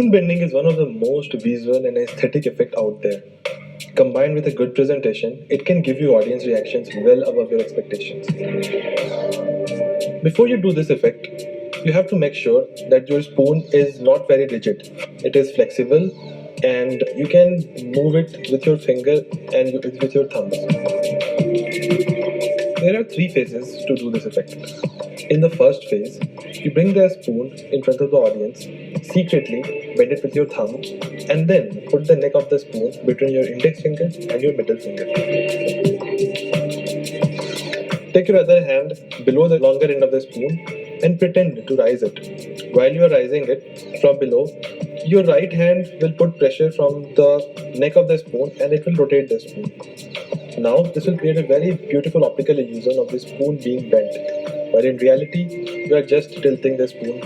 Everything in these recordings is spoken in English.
Spoon bending is one of the most visual and aesthetic effect out there. Combined with a good presentation, it can give you audience reactions well above your expectations. Before you do this effect, you have to make sure that your spoon is not very rigid. It is flexible and you can move it with your finger and with your thumbs. There are 3 phases to do this effect. In the first phase, you bring the spoon in front of the audience, secretly bend it with your thumb, and then put the neck of the spoon between your index finger and your middle finger. Take your other hand below the longer end of the spoon and pretend to rise it. While you are rising it from below, your right hand will put pressure from the neck of the spoon and it will rotate the spoon. Now, this will create a very beautiful optical illusion of the spoon being bent, while in reality, you are just tilting the spoon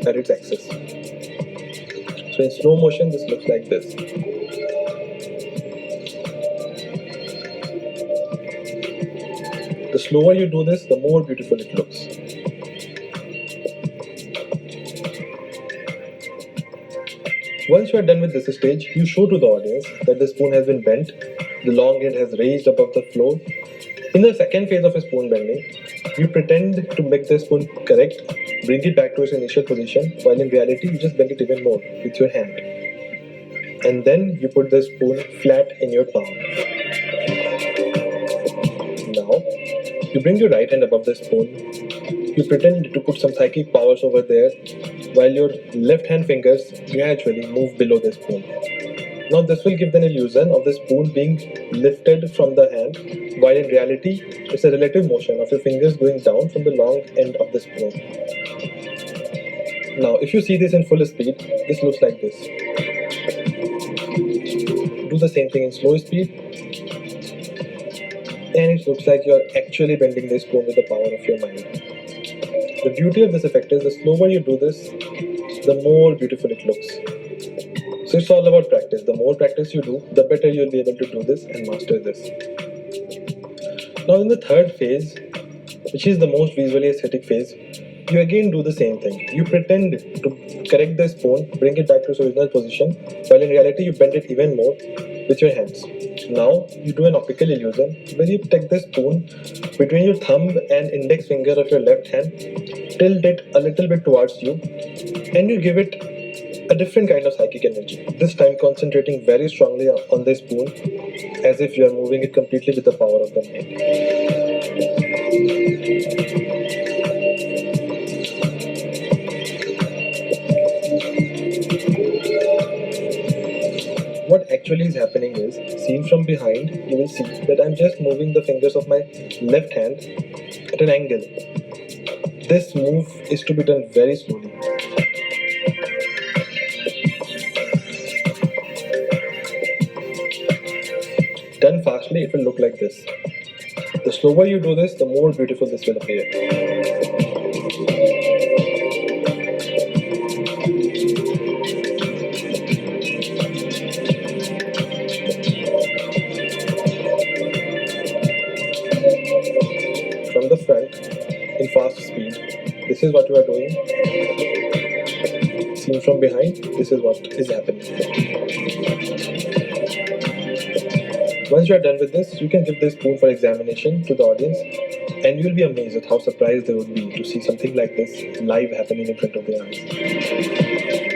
at its axis. So in slow motion, this looks like this. The slower you do this, the more beautiful it looks. Once you are done with this stage, you show to the audience that the spoon has been bent, the long end has raised above the floor. In the second phase of a spoon bending, you pretend to make the spoon correct, bring it back to its initial position, while in reality you just bend it even more with your hand. And then you put the spoon flat in your palm. Now, you bring your right hand above the spoon. You pretend to put some psychic powers over there, while your left hand fingers gradually move below the spoon. Now this will give an illusion of the spoon being lifted from the hand, while in reality it's a relative motion of your fingers going down from the long end of the spoon. Now if you see this in full speed, this looks like this. Do the same thing in slow speed, and it looks like you are actually bending the spoon with the power of your mind. The beauty of this effect is the slower you do this, the more beautiful it looks. So it's all about practice. The more practice you do, the better you'll be able to do this and master this. Now in the third phase, which is the most visually aesthetic phase, you again do the same thing. You pretend to correct the spoon, bring it back to its original position, while in reality you bend it even more with your hands. Now you do an optical illusion where you take the spoon between your thumb and index finger of your left hand, tilt it a little bit towards you, and you give it a different kind of psychic energy, this time concentrating very strongly on the spoon, as if you are moving it completely with the power of the mind. What actually is happening is, seen from behind, you will see that I'm just moving the fingers of my left hand at an angle. This move is to be done very slowly. Done fastly, it will look like this. The slower you do this, the more beautiful this will appear. From the front, in fast speed, this is what you are doing. Seen from behind, this is what is happening. Once you are done with this, you can give the spoon for examination to the audience, and you'll be amazed at how surprised they would be to see something like this live happening in front of their eyes.